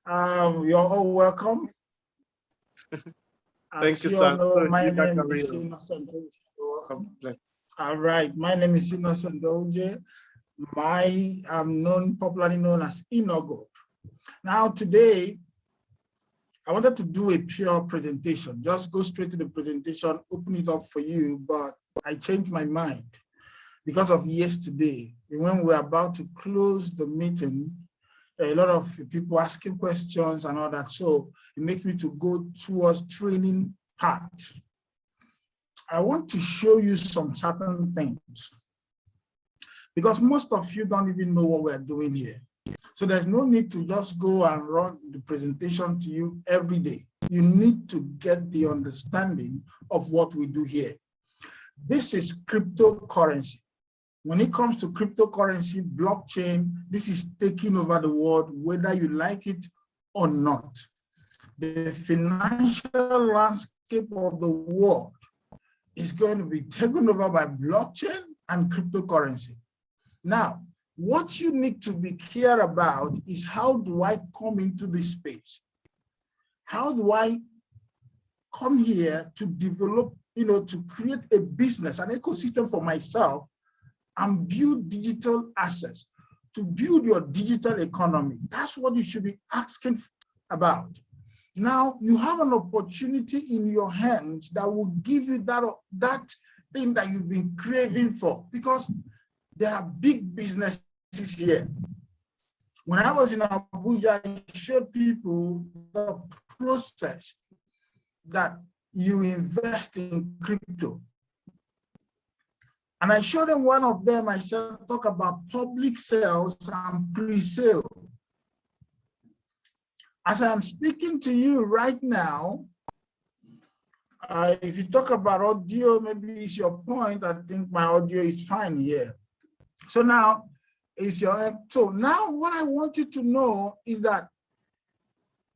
You're all welcome. Thank As you, you all sir. know, So, my you got name is career. Innocent Oje. You're welcome. Bless. All right, my name is Innocent Oje. I'm popularly known as Innogold. Now, today, I wanted to do a pure presentation, just go straight to the presentation, open it up for you, but I changed my mind because of yesterday. When we were about to close the meeting, a lot of people asking questions and all that. So it makes me to go towards training part. I want to show you some certain things because most of you don't even know what we're doing here. So there's no need to just go and run the presentation to you every day. You need to get the understanding of what we do here. This is cryptocurrency. When it comes to cryptocurrency, blockchain, this is taking over the world, whether you like it or not. The financial landscape of the world is going to be taken over by blockchain and cryptocurrency. Now, what you need to be clear about is, how do I come into this space? How do I come here to develop, to create a business, an ecosystem for myself and build digital assets, to build your digital economy? That's what you should be asking about. Now, you have an opportunity in your hands that will give you that thing that you've been craving for, because there are big businesses here. When I was in Abuja, I showed people the process that you invest in crypto. And I showed them one of them. I said, talk about public sales and pre-sale. As I'm speaking to you right now, if you talk about audio, maybe it's your point. I think my audio is fine here. So now, now what I want you to know is that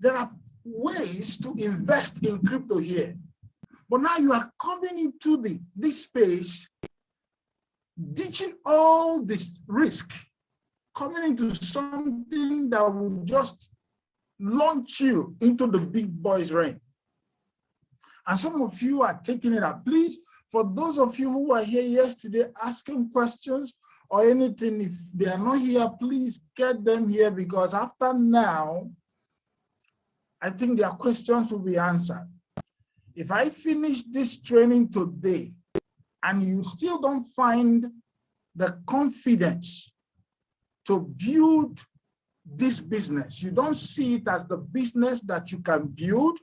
there are ways to invest in crypto here. But now you are coming into this space, ditching all this risk, coming into something that will just launch you into the big boys' ring. And some of you are taking it up. Please, for those of you who are here yesterday asking questions or anything, if they are not here, please get them here, because after now, I think their questions will be answered. If I finish this training today and you still don't find the confidence to build this business, you don't see it as the business that you can build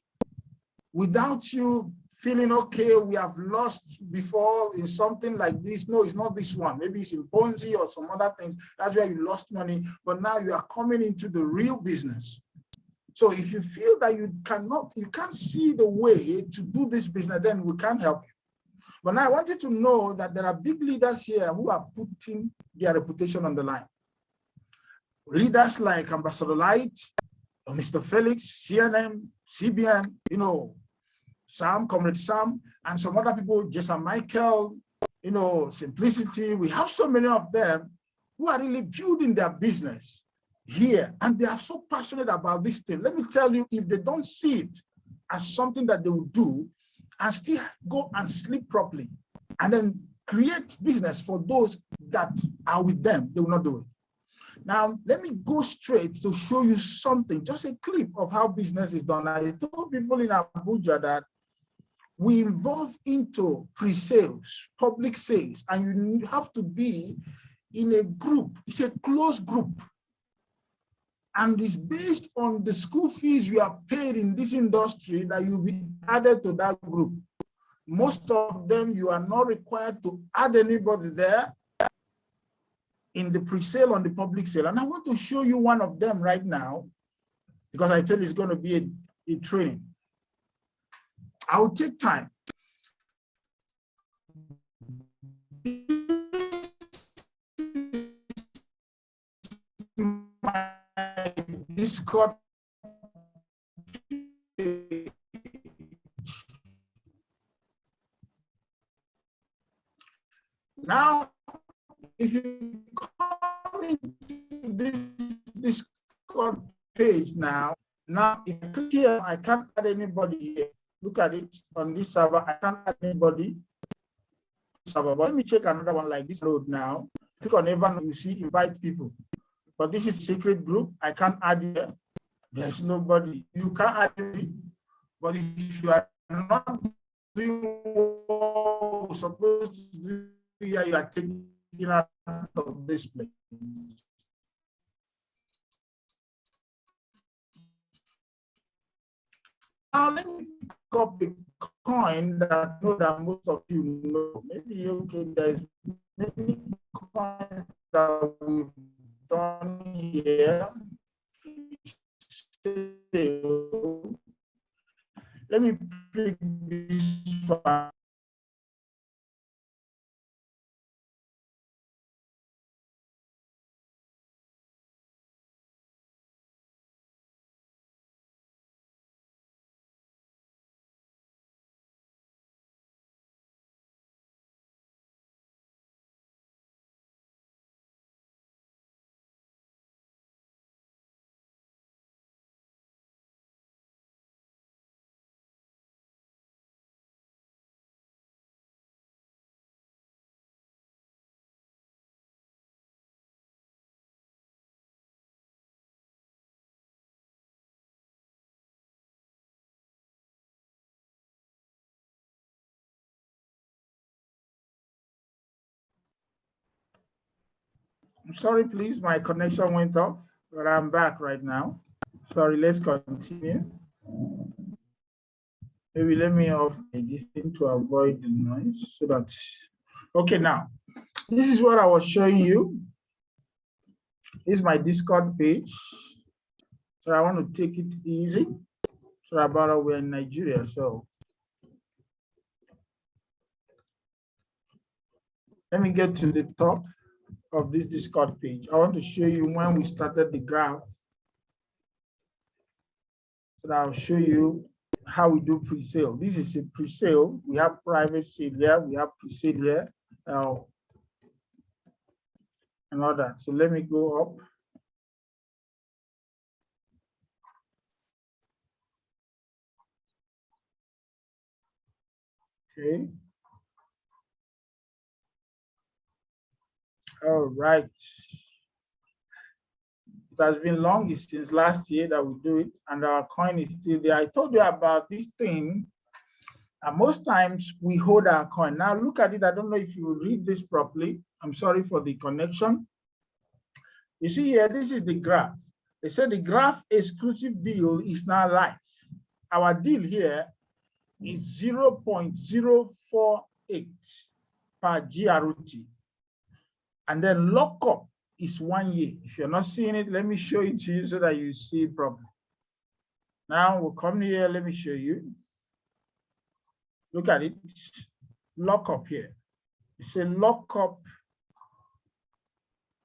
without you feeling, okay, we have lost before in something like this. No, it's not this one. Maybe it's in Ponzi or some other things. That's where you lost money, but now you are coming into the real business. So if you feel that you can't see the way to do this business, then we can't help you. But now I want you to know that there are big leaders here who are putting their reputation on the line. Leaders like Ambassador Light, Mr. Felix, CNN, CBN, Sam, Comrade Sam, and some other people, Jason Michael, Simplicity. We have so many of them who are really building their business here, and they are so passionate about this thing. Let me tell you, if they don't see it as something that they will do and still go and sleep properly and then create business for those that are with them, they will not do it. Now, let me go straight to show you something, just a clip of how business is done. I told people in Abuja that we involve into pre-sales, public sales, and you have to be in a group. It's a closed group. And it's based on the school fees you are paid in this industry that you'll be added to that group. Most of them, you are not required to add anybody there in the pre-sale on the public sale. And I want to show you one of them right now, because I tell you it's going to be a training. I will take time. My Discord page. Now, if you come into this Discord page now, Now, if I click here, I can't add anybody here. Look at it on this server. I can't add anybody. Server. But let me check another one like this road now. Click on everyone, you see invite people. But this is secret group. I can't add here. There's nobody. You can't add me. But if you are not doing what you're supposed to do here, you are taking out of this place. Now let me pick up a coin that I know that most of you know. Maybe okay, there's many coins that we've done here. Let me pick this one. I'm sorry, please, my connection went off, but I'm back right now. Sorry, let's continue. Maybe let me off this thing to avoid the noise so that, okay, now, this is what I was showing you. This is my Discord page. So I want to take it easy. So about we're in Nigeria, so let me get to the top of this Discord page. I want to show you when we started the graph. So I'll show you how we do pre-sale. This is a pre-sale. We have private sale here, we have pre-sale here, and all that. So let me go up. Okay. All right. It has been long since last year that we do it, and our coin is still there. I told you about this thing. And most times we hold our coin. Now look at it. I don't know if you will read this properly. I'm sorry for the connection. You see here, this is the graph. They said the graph exclusive deal is now live. Our deal here is 0.048 per GRT. And then lockup is 1 year. If you're not seeing it, let me show it to you so that you see it properly. Now we'll come here, let me show you. Look at it, lockup here. It's a lockup,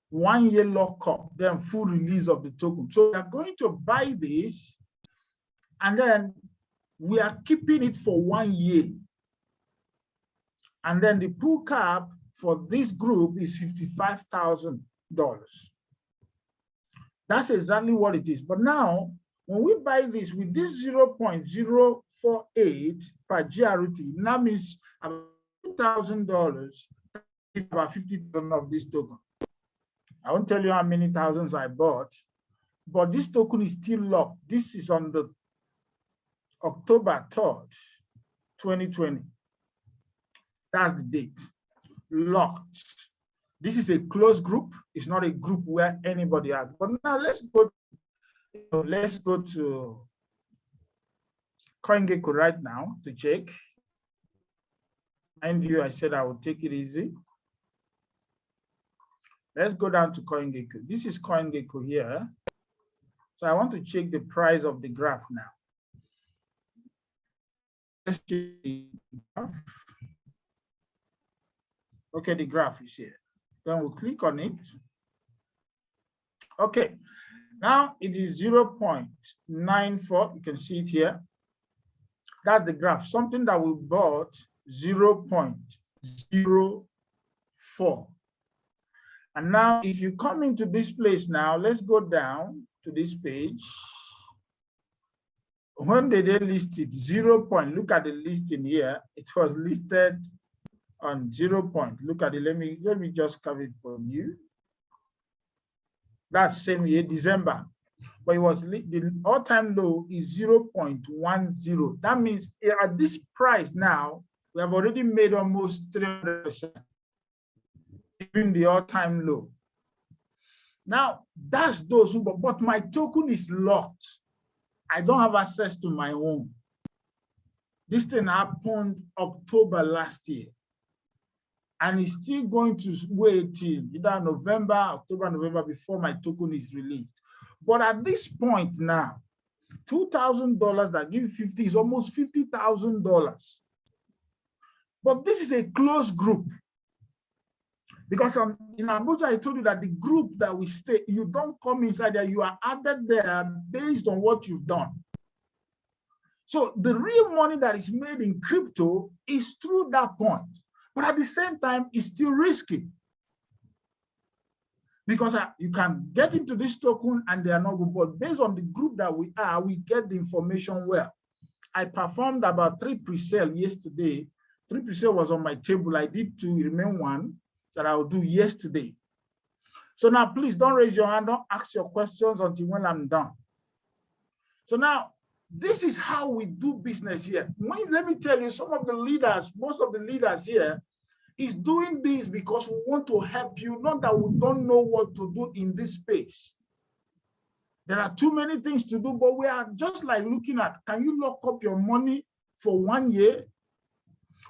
1 year lockup, then full release of the token. So we are going to buy this, and then we are keeping it for 1 year. And then the pool cap for this group is $55,000. That's exactly what it is. But now, when we buy this with this 0.048 per GRT, that means about $2,000, about 50,000 of this token. I won't tell you how many thousands I bought, but this token is still locked. This is on the October 3rd, 2020. That's the date. Locked. This is a closed group. It's not a group where anybody has. But now let's go to CoinGecko right now to check. Mind you, I said I would take it easy. Let's go down to CoinGecko. This is CoinGecko here. So I want to check the price of the graph now. Let's check the graph. Okay, the graph is here. Then we'll click on it. Okay, now it is 0.94. You can see it here. That's the graph. Something that we bought 0.04. And now if you come into this place now, let's go down to this page. When did they list it? 0 point. Look at the listing here. It was listed on 0 point. Look at it. Let me just cover it for you. That same year, December. But it was the all-time low is 0.10. That means at this price now, we have already made almost 300%, even the all-time low. Now, that's those who, but my token is locked. I don't have access to my own. This thing happened October last year. And it's still going to wait till either November, October, November before my token is released. But at this point now, $2,000 that give 50 is almost $50,000. But this is a closed group. Because in Abuja, I told you that the group that we stay, you don't come inside there, you are added there based on what you've done. So the real money that is made in crypto is through that point. But at the same time, it's still risky. Because you can get into this token and they are not good. But based on the group that we are, we get the information well. I performed about 3 pre-sale yesterday. 3 pre-sale was on my table. I did 2, remain 1 that I will do yesterday. So now, please don't raise your hand. Don't ask your questions until when I'm done. So now, this is how we do business here. Let me tell you, some of the leaders, most of the leaders here, is doing this because we want to help you, not that we don't know what to do in this space. There are too many things to do, but we are just like looking at, can you lock up your money for 1 year?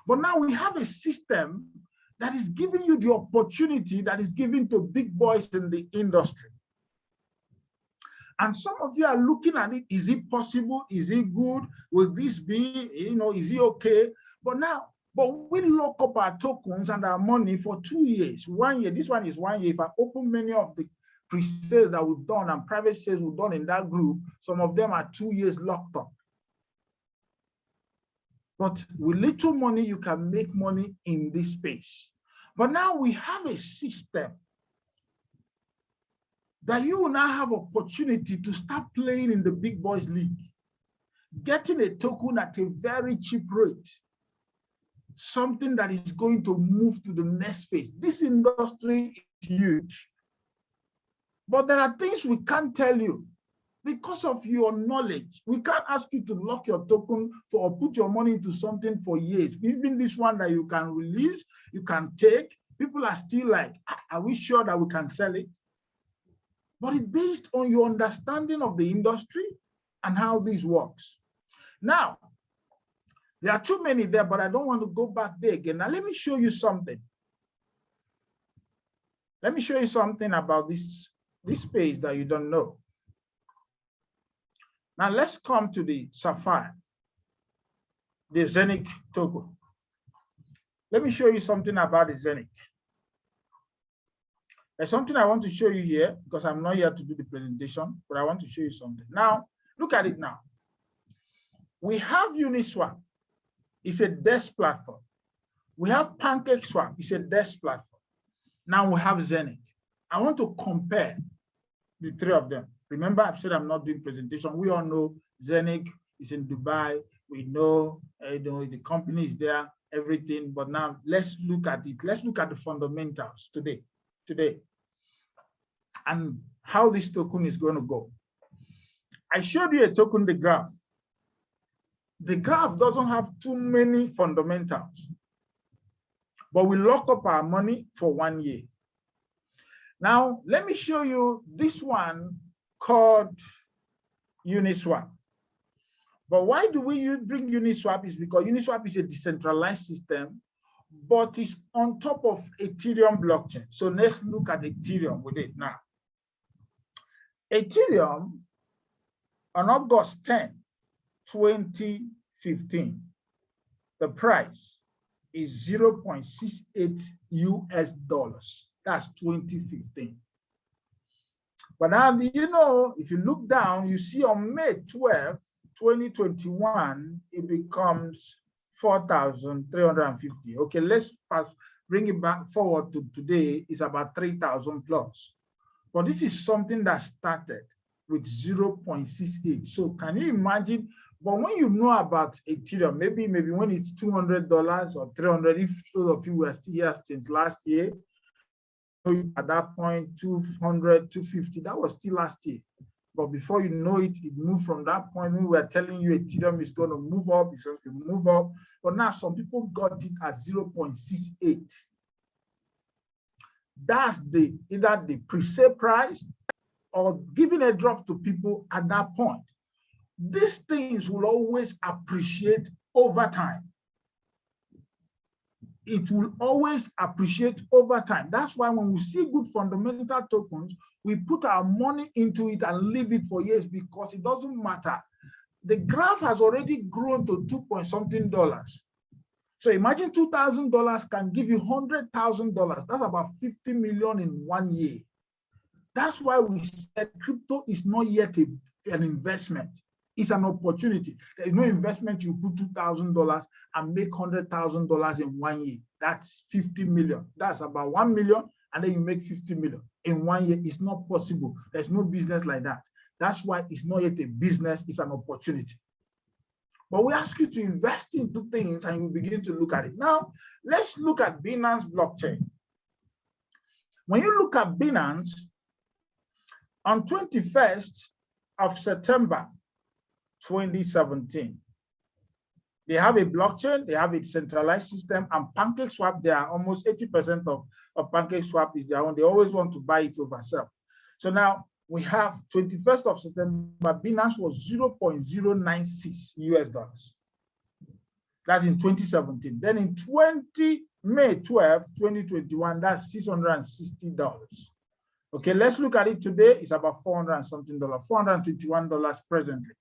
But now we have a system that is giving you the opportunity that is given to big boys in the industry. And some of you are looking at it, is it possible? Is it good? Will this be, is it okay? But we lock up our tokens and our money for 2 years, 1 year. This one is 1 year. If I open many of the pre-sales that we've done and private sales we've done in that group, some of them are 2 years locked up. But with little money, you can make money in this space. But now we have a system that you will now have opportunity to start playing in the big boys league, getting a token at a very cheap rate, something that is going to move to the next phase. This industry is huge, but there are things we can't tell you because of your knowledge. We can't ask you to lock your token or put your money into something for years. Even this one that you can release, you can take, people are still like, are we sure that we can sell it? But it's based on your understanding of the industry and how this works. Now, there are too many there, but I don't want to go back there again. Now, let me show you something. Let me show you something about this space that you don't know. Now, let's come to the Sapphire, the Zenith token. Let me show you something about the Zenith. There's something I want to show you here because I'm not here to do the presentation, but I want to show you something. Now, look at it now. We have Uniswap. It's a desk platform. We have PancakeSwap. It's a desk platform. Now we have Zenith. I want to compare the 3 of them. Remember, I've said I'm not doing presentation. We all know Zenith is in Dubai. We know, the company is there, everything. But now let's look at it. Let's look at the fundamentals today. And how this token is going to go. I showed you a token, the graph. The graph doesn't have too many fundamentals, but we lock up our money for 1 year. Now, let me show you this one called Uniswap. But why do we bring Uniswap is because Uniswap is a decentralized system, but it's on top of Ethereum blockchain. So let's look at Ethereum with it now. Ethereum on August 10, 2015, the price is 0.68 US dollars. That's 2015. But now, if you look down, you see on May 12, 2021, it becomes 4,350. Okay, let's fast bring it back forward to today. It's about 3,000 plus. But this is something that started with 0.68. So can you imagine But when you know about Ethereum, maybe when it's $200 or 300, if those of you were still here since last year, at that point, 200, 250, that was still last year. But before you know it, it moved from that point. We were telling you Ethereum is going to move up, it's going to move up. But now some people got it at 0.68. That's either the pre-sale price or giving a drop to people at that point. These things will always appreciate over time. It will always appreciate over time. That's why when we see good fundamental tokens, we put our money into it and leave it for years, because it doesn't matter. The graph has already grown to $2.something. So imagine $2,000 can give you $100,000. That's about 50 million in 1 year. That's why we said crypto is not yet an investment. It's an opportunity. There is no investment. You put $2,000 and make $100,000 in 1 year. That's 50 million. That's about 1 million, and then you make 50 million in 1 year. It's not possible. There's no business like that. That's why it's not yet a business. It's an opportunity. But we ask you to invest into things, and you begin to look at it. Now, let's look at Binance blockchain. When you look at Binance, on 21st of September 2017, they have a blockchain, they have a centralized system, and PancakeSwap, they are almost 80% of PancakeSwap is their own. They always want to buy it over sell. So now we have 21st of September, Binance was 0.096 US dollars. That's in 2017. Then in May 12, 2021, that's $660. Okay, let's look at it today. It's about $400 and something, $421 presently.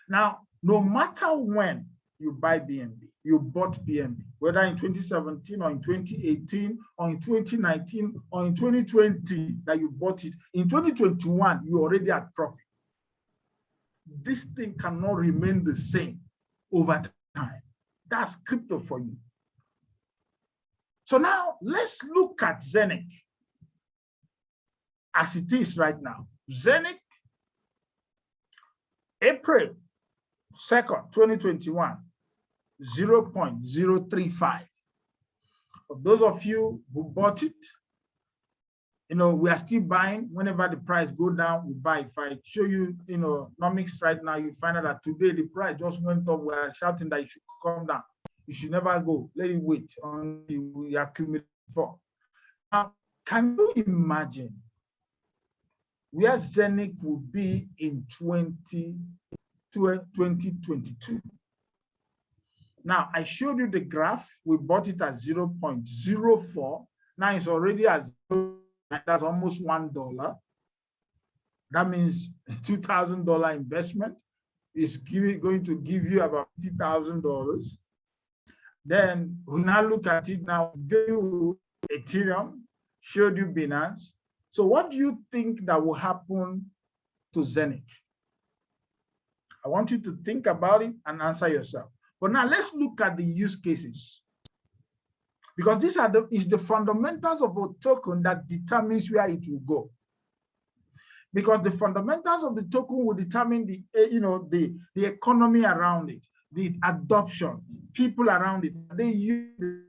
Now, no matter when you buy BNB, you bought BNB, whether in 2017 or in 2018 or in 2019 or in 2020 that you bought it, in 2021, you already had profit. This thing cannot remain the same over time. That's crypto for you. So now let's look at Zenith as it is right now. Zenith, April 2nd, 2021, 0.035. For those of you who bought it, we are still buying. Whenever the price go down, we buy. If I show you, nomics right now, you find out that today the price just went up. We are shouting that it should come down. You should never go. Let it wait until we accumulate for. Now, can you imagine where Zenith will be in 2022? Now, I showed you the graph. We bought it at 0.04. Now it's already at 0. That's almost $1. That means $2,000 investment is going to give you about $50,000. Then we now look at it now. Do Ethereum, showed you Binance. So what do you think that will happen to Zenith? I want you to think about it and answer yourself. But now let's look at the use cases, because these are the fundamentals of a token that determines where it will go. Because the fundamentals of the token will determine the economy around it, the adoption, people around it. They use it.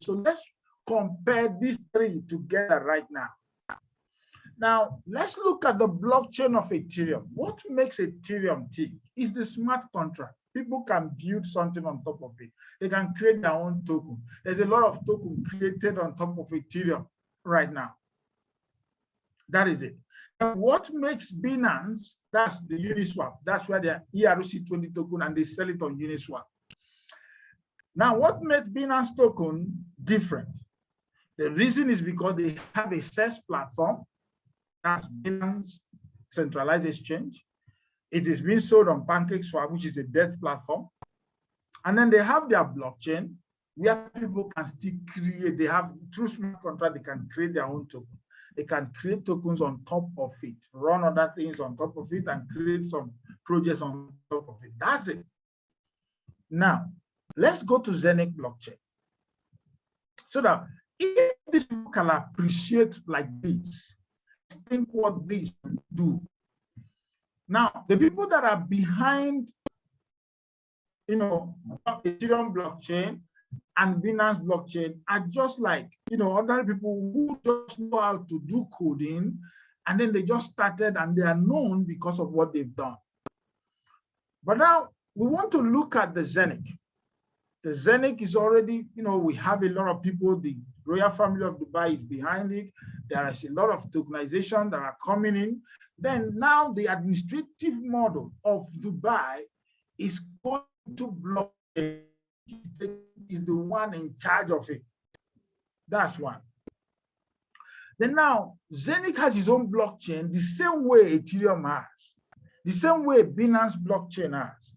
So let's compare these three together right now. Now, let's look at the blockchain of Ethereum. What makes Ethereum tick is the smart contract. People can build something on top of it. They can create their own token. There's a lot of token created on top of Ethereum right now. That is it. And what makes Binance, that's the Uniswap. That's where they're ERC20 token, and they sell it on Uniswap. Now, what makes Binance token different? The reason is because they have a SaaS platform. That's Binance Centralized Exchange. It is being sold on PancakeSwap, which is a debt platform. And then they have their blockchain where people can still create. They have, through smart contract, they can create their own token. They can create tokens on top of it, run other things on top of it, and create some projects on top of it. That's it. Now, let's go to Zenith blockchain. So that if this people can appreciate like this, think what these do. Now, the people that are behind, Ethereum blockchain and Binance blockchain are just like, ordinary people who just know how to do coding, and then they just started and they are known because of what they've done. But now we want to look at the Zenith. The Zenith is already, we have a lot of people, the royal family of Dubai is behind it. There is a lot of tokenization that are coming in. Then now the administrative model of Dubai is going to blockchain, is the one in charge of it. That's one. Then now, Zenith has his own blockchain the same way Ethereum has, the same way Binance blockchain has.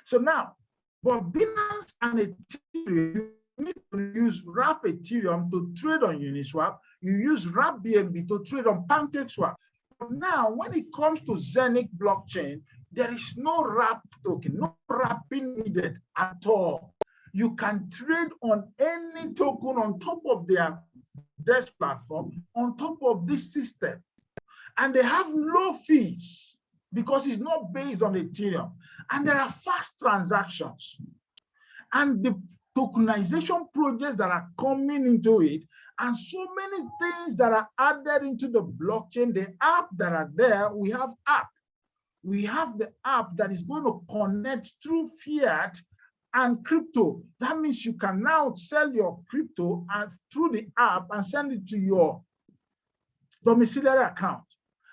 So now, but Binance and Ethereum, you need to use Wrap Ethereum to trade on Uniswap. You use Wrap BNB to trade on PancakeSwap. But now, when it comes to Zenith blockchain, there is no wrap token, no wrapping needed at all. You can trade on any token on top of their desk platform, on top of this system. And they have low fees because it's not based on Ethereum. And there are fast transactions. And the tokenization projects that are coming into it, and so many things that are added into the blockchain, the app that are there, we have app. We have the app that is going to connect through fiat and crypto. That means you can now sell your crypto through the app and send it to your domiciliary account.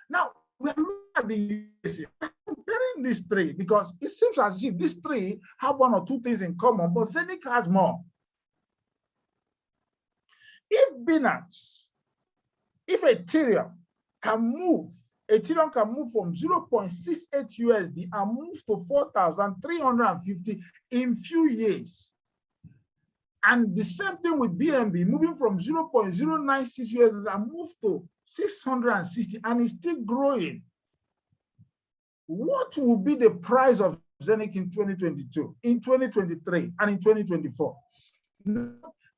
Now, we're looking at the USA, comparing these three because it seems as if these three have one or two things in common, but Zenith has more. If Binance, if Ethereum can move from 0.68 USD and move to 4,350 in few years. And the same thing with BNB, moving from 0.096 USD and move to 660, and it's still growing. What will be the price of Zenith in 2022, in 2023, and in 2024?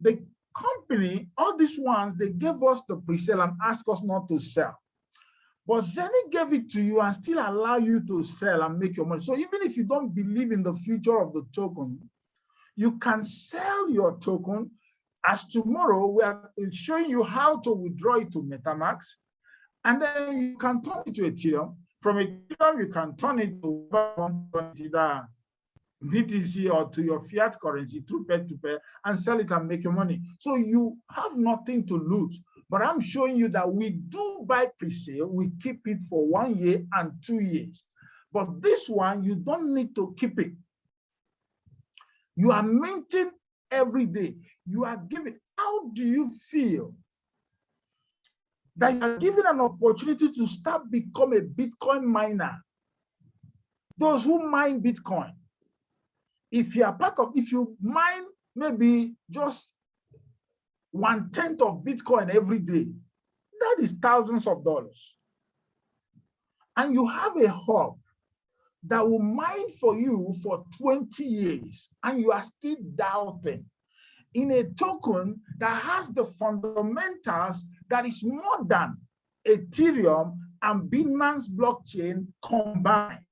The company, all these ones, they gave us the pre-sale and asked us not to sell. But Zenith gave it to you and still allow you to sell and make your money. So even if you don't believe in the future of the token, you can sell your token. As tomorrow, we are showing you how to withdraw it to MetaMask, and then you can turn it to Ethereum. From Ethereum, you can turn it to either BTC or to your fiat currency through peer-to-peer and sell it and make your money. So you have nothing to lose. But I'm showing you that we do buy pre-sale, we keep it for 1 year and 2 years. But this one, you don't need to keep it. You are minting every day. You are giving. How do you feel that you are given an opportunity to start become a Bitcoin miner? Those who mine Bitcoin, if you are part of, if you mine maybe just 1/10 of Bitcoin every day, that is thousands of dollars. And you have a hub that will mine for you for 20 years, and you are still doubting in a token that has the fundamentals that is more than Ethereum and Binance blockchain combined.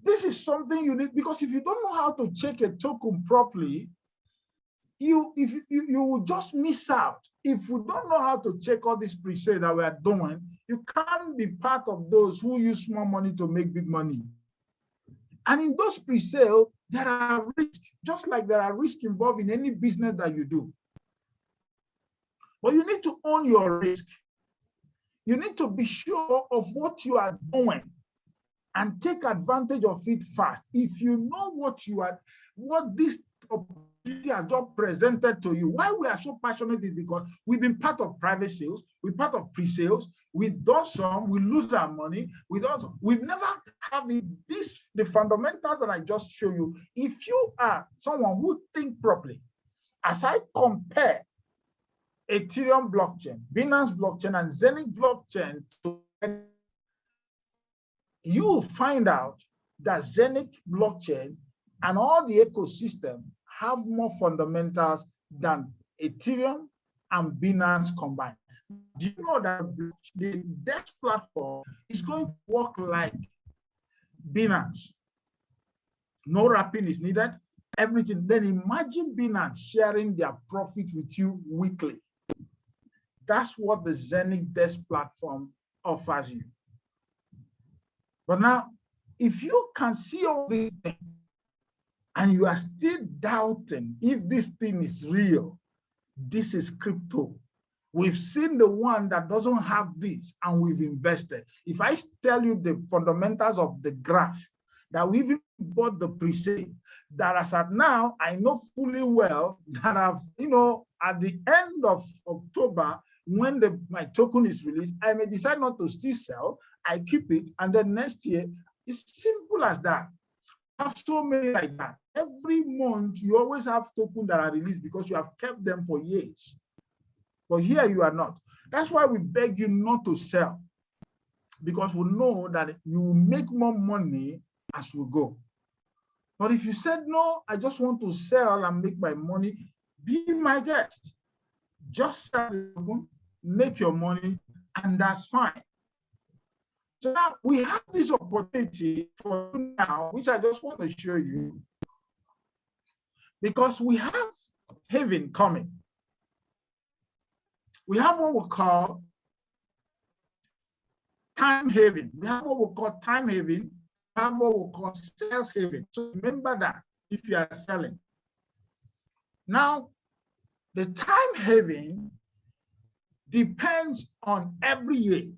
This is something you need, because if you don't know how to check a token properly, you will just miss out. If we don't know how to check all this pre-sale that we are doing, you can't be part of those who use small money to make big money. And in those pre-sale, there are risks, just like there are risks involved in any business that you do. But you need to own your risk. You need to be sure of what you are doing and take advantage of it fast. If you know what this opportunity has just presented to you, why we are so passionate is because we've been part of private sales, we're part of pre-sales, we've done some, we lose our money, we've never had the fundamentals that I just showed you. If you are someone who think properly, as I compare Ethereum blockchain, Binance blockchain, and Zenith blockchain, you will find out that Zenith blockchain and all the ecosystem have more fundamentals than Ethereum and Binance combined. Do you know that the DEX platform is going to work like Binance? No wrapping is needed, everything. Then imagine Binance sharing their profit with you weekly. That's what the Zenith DEX platform offers you. But now, if you can see all these things and you are still doubting if this thing is real, this is crypto. We've seen the one that doesn't have this and we've invested. If I tell you the fundamentals of the graph, that we even bought the pre-sale, that as at now, I know fully well that I've, at the end of October, when my token is released, I may decide not to still sell, I keep it, and then next year, it's simple as that. I have so many like that. Every month, you always have tokens that are released because you have kept them for years. But here you are not. That's why we beg you not to sell, because we know that you will make more money as we go. But if you said, no, I just want to sell and make my money, be my guest. Just sell it, make your money, and that's fine. So now we have this opportunity for you now, which I just want to show you, because we have Haven coming. We have what we call time haven. We have what we call time haven. We have what we call sales haven. So remember that if you are selling. Now, the time haven depends on every year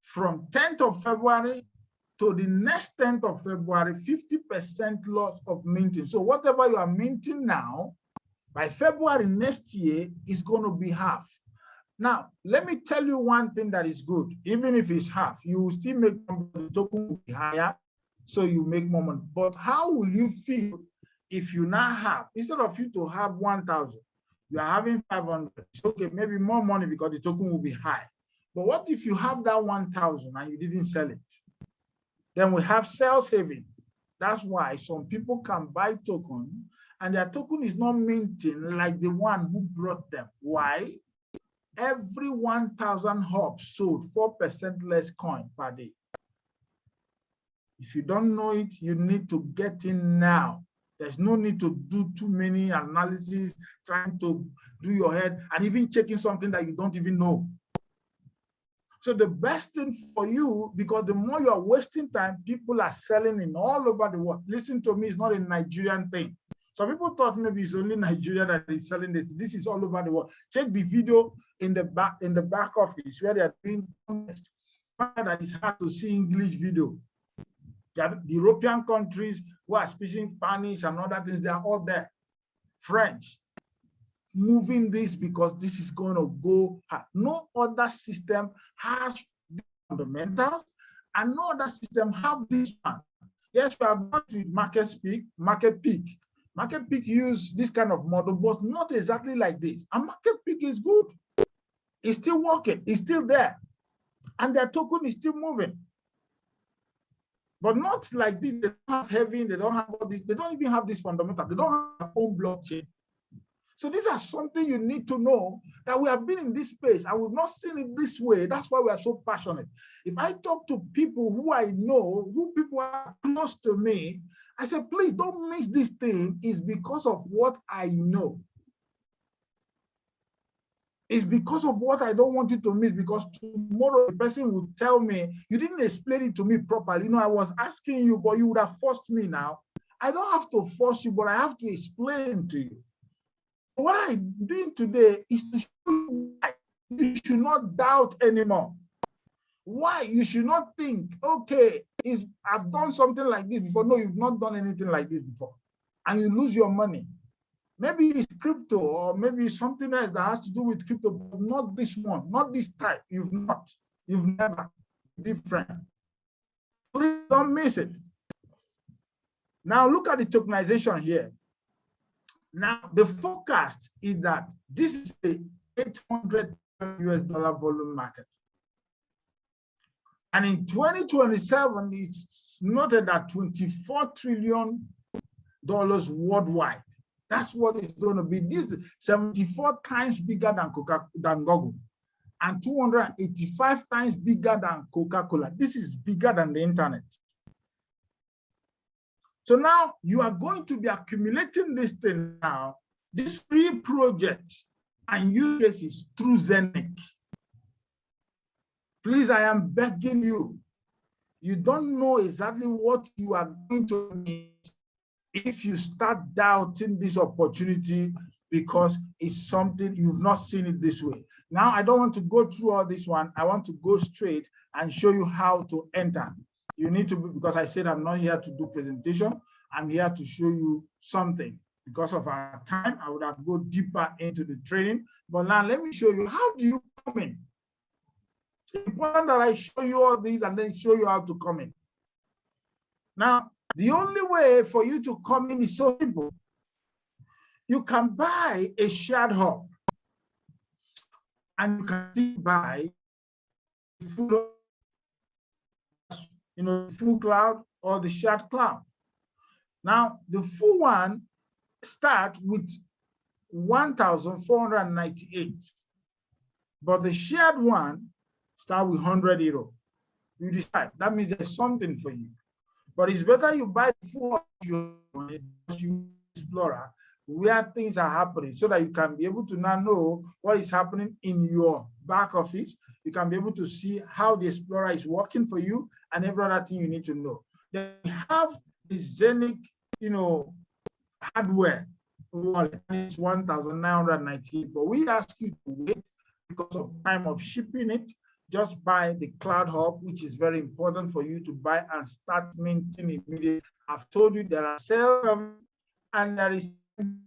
from 10th of February to the next 10th of February, 50% loss of minting. So whatever you are minting now, by February next year is going to be half. Now, let me tell you one thing that is good. Even if it's half, you will still make the token will be higher, so you make more money. But how will you feel if you now have, instead of you to have 1,000, you are having 500? It's okay, maybe more money because the token will be high. But what if you have that 1,000 and you didn't sell it? Then we have sales haven. That's why some people can buy token and their token is not minting like the one who brought them. Why? Every 1,000 hubs sold 4% less coin per day. If you don't know it, you need to get in now. There's no need to do too many analyses, trying to do your head, and even checking something that you don't even know. So the best thing for you, because the more you are wasting time, people are selling in all over the world. Listen to me, it's not a Nigerian thing. Some people thought maybe it's only Nigeria that is selling this. This is all over the world. Check the video in the back office where they are doing contest. That it's hard to see English video. The European countries who are speaking Spanish and other things, they are all there. French, moving this because this is going to go. No other system has the fundamentals, and no other system have this one. Yes, we have gone to market peak. Market peak use this kind of model, but not exactly like this. And market peak is good. It's still working. It's still there. And their token is still moving. But not like this. They don't have heavy, they don't have all this. They don't even have this fundamental. They don't have their own blockchain. So these are something you need to know, that we have been in this space and we've not seen it this way. That's why we are so passionate. If I talk to people who I know, who people are close to me, I say, please don't miss this thing. It's because of what I know. It's because of what I don't want you to miss, because tomorrow the person will tell me, you didn't explain it to me properly. You know, I was asking you, but you would have forced me now. I don't have to force you, but I have to explain to you. What I'm doing today is to show you why you should not doubt anymore. Why you should not think, okay, I've done something like this before. No, you've not done anything like this before. And you lose your money. Maybe it's crypto, or maybe something else that has to do with crypto, but not this one, not this type. You've never. Different. Please don't miss it. Now look at the tokenization here. Now the forecast is that this is a $800 US volume market. And in 2027, it's noted at $24 trillion worldwide. That's what it's going to be. This is 74 times bigger than Google. and 285 times bigger than Coca-Cola. This is bigger than the internet. So now you are going to be accumulating this thing now, this free project and use cases through Zenith. Please, I am begging you. You don't know exactly what you are going to need if you start doubting this opportunity because it's something you've not seen it this way. Now, I don't want to go through all this one. I want to go straight and show you how to enter. You need to, because I said I'm not here to do presentation. I'm here to show you something. Because of our time, I would have go deeper into the training. But now let me show you, how do you come in? It's important that I show you all these and then show you how to come in. Now, the only way for you to come in is so simple. You can buy a shared hub and you can still buy full, full cloud or the shared cloud. Now, the full one starts with 1,498, but the shared one starts with 100 euro. You decide. That means there's something for you. But it's better you buy the full Explorer where things are happening so that you can be able to now know what is happening in your back office. You can be able to see how the Explorer is working for you and every other thing you need to know. Then we have the Zenith, hardware wallet. It's 1,998, but we ask you to wait because of time of shipping it. Just buy the Cloud Hub, which is very important for you to buy and start minting immediately. I've told you there are sales and there is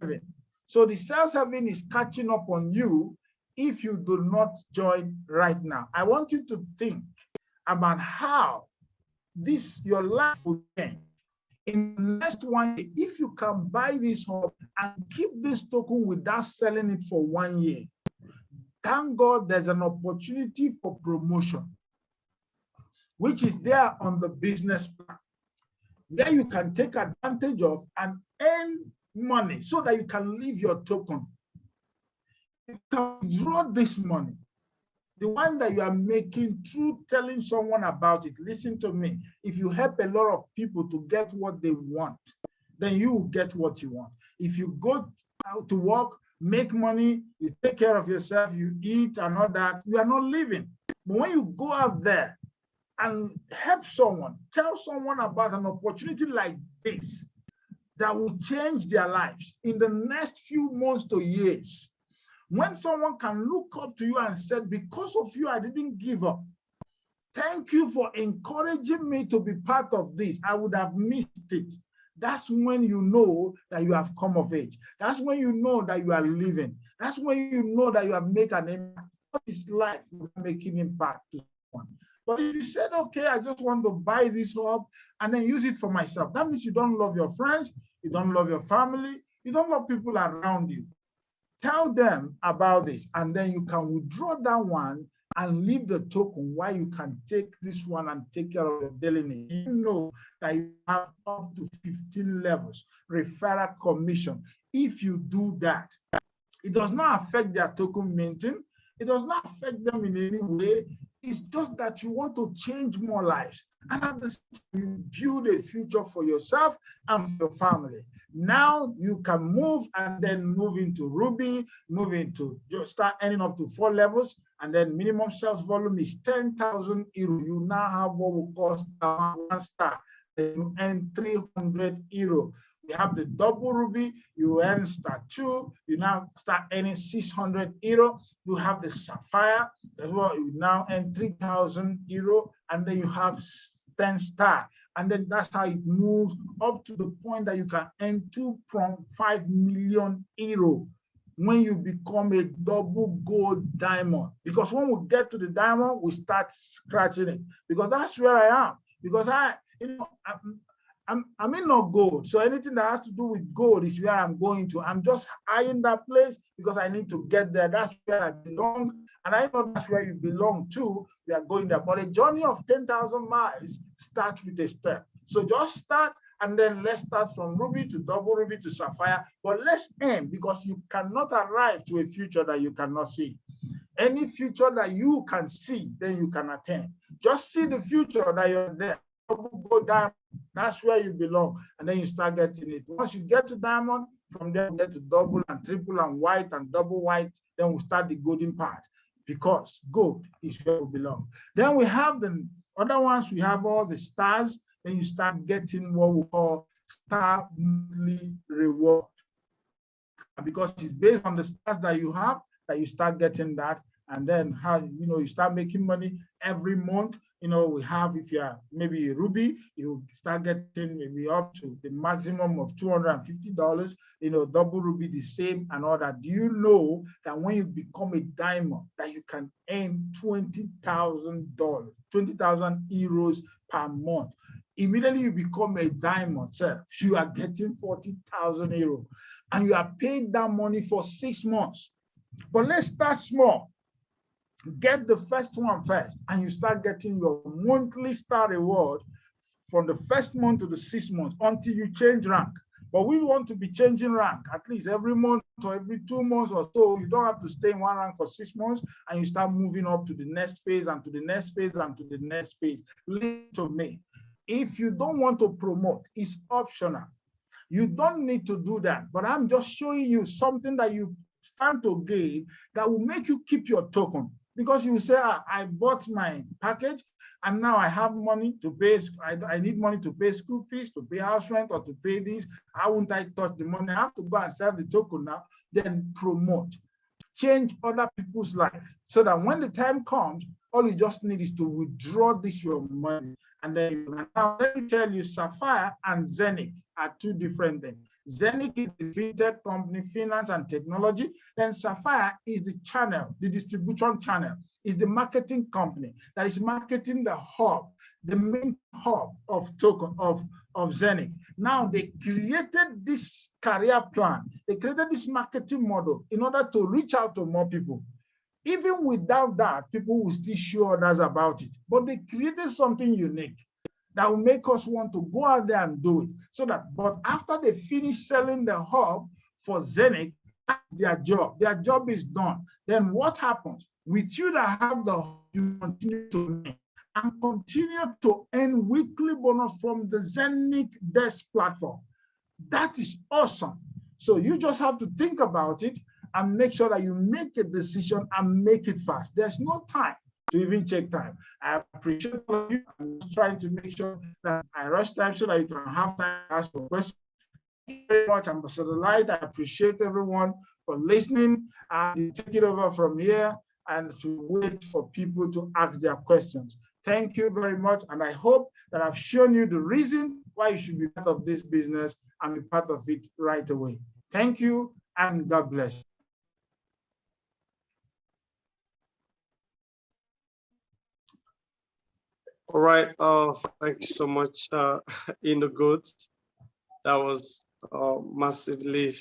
heaven. So the sales heaven is catching up on you if you do not join right now. I want you to think about how your life will change in the next 1 year. If you can buy this hub and keep this token without selling it for 1 year, thank God there's an opportunity for promotion, which is there on the business plan, where you can take advantage of and earn money so that you can leave your token. You can withdraw this money, the one that you are making through telling someone about it. Listen to me. If you help a lot of people to get what they want, then you will get what you want. If you go out to work, make money, you take care of yourself, you eat and all that, you are not living. But when you go out there and help someone, tell someone about an opportunity like this that will change their lives in the next few months to years, when someone can look up to you and say, because of you, I didn't give up. Thank you for encouraging me to be part of this. I would have missed it. That's when you know that you have come of age. That's when you know that you are living. That's when you know that you have made an impact. What is life making impact to someone? But if you said, okay, I just want to buy this hub and then use it for myself, that means you don't love your friends, you don't love your family, you don't love people around you. Tell them about this, and then you can withdraw that one and leave the token while you can take this one and take care of your daily needs. You know that you have up to 15 levels referral commission. If you do that, it does not affect their token minting. It does not affect them in any way. It's just that you want to change more lives. And at the same time, you build a future for yourself and for your family. Now you can move and then move into Ruby, move into, just start earning up to 4 levels, and then minimum sales volume is 10,000 euro. You now have what will cost 1 star. Then you earn 300 euro. You have the double Ruby, you earn star 2, you now start earning 600 euro. You have the Sapphire as well, you now earn 3,000 euro, and then you have 10 star. And then that's how it moves up to the point that you can earn 2.5 million euro when you become a double gold diamond. Because when we get to the diamond, we start scratching it. Because that's where I am. Because I'm in Innogold. So anything that has to do with gold is where I'm going to. I'm just eyeing that place because I need to get there. That's where I belong. And I know that's where you belong too. We are going there. But a journey of 10,000 miles starts with a step. So just start, and then let's start from Ruby to double Ruby to Sapphire. But let's aim, because you cannot arrive to a future that you cannot see. Any future that you can see, then you can attain. Just see the future that you're there. Go diamond, that's where you belong. And then you start getting it. Once you get to diamond, from there, we get to double and triple and white and double white. Then we start the golden part, because gold is where we belong. Then we have the other ones, we have all the stars. Then you start getting what we call star monthly reward, because it's based on the stars that you have that you start getting that. And then how, you start making money every month. We have, if you are maybe a ruby, you start getting maybe up to the maximum of $250, double ruby the same and all that. Do you know that when you become a diamond, that you can earn $20,000, 20,000 euros per month? Immediately you become a diamond, sir, you are getting 40,000 euros, and you are paid that money for 6 months. But let's start small. Get the first one first, and you start getting your monthly star reward from the first month to the 6th month until you change rank. But we want to be changing rank at least every month or every 2 months or so. You don't have to stay in one rank for 6 months, and you start moving up to the next phase and to the next phase and to the next phase. Listen to me. If you don't want to promote, it's optional. You don't need to do that. But I'm just showing you something that you stand to gain that will make you keep your token. Because you say, I bought my package and now I have money to pay. I need money to pay school fees, to pay house rent, or to pay this. How won't I touch the money? I have to go and sell the token now. Then promote. Change other people's life, so that when the time comes, all you just need is to withdraw this your money. And then now let me tell you, Sapphire and Zenith are two different things. Zenith is the fintech company, finance and technology. Then Sapphire is the channel, the distribution channel, is the marketing company that is marketing the hub, the main hub of token of Zenith. Now they created this career plan. They created this marketing model in order to reach out to more people. Even without that, people will still show others about it. But they created something unique that will make us want to go out there and do it. So that, but after they finish selling the hub for Zenith, that's their job. Their job is done. Then what happens? With you that have the hub, you continue to make and continue to earn weekly bonus from the Zenith Desk platform. That is awesome. So you just have to think about it and make sure that you make a decision and make it fast. There's no time to even check time. I appreciate all of you. I'm trying to make sure that I rush time so that you can have time to ask your questions. Thank you very much, Ambassador Light. I appreciate everyone for listening. You take it over from here and to wait for people to ask their questions. Thank you very much. And I hope that I've shown you the reason why you should be part of this business and be part of it right away. Thank you and God bless you. All right. Thank you so much, Innogold. That was massively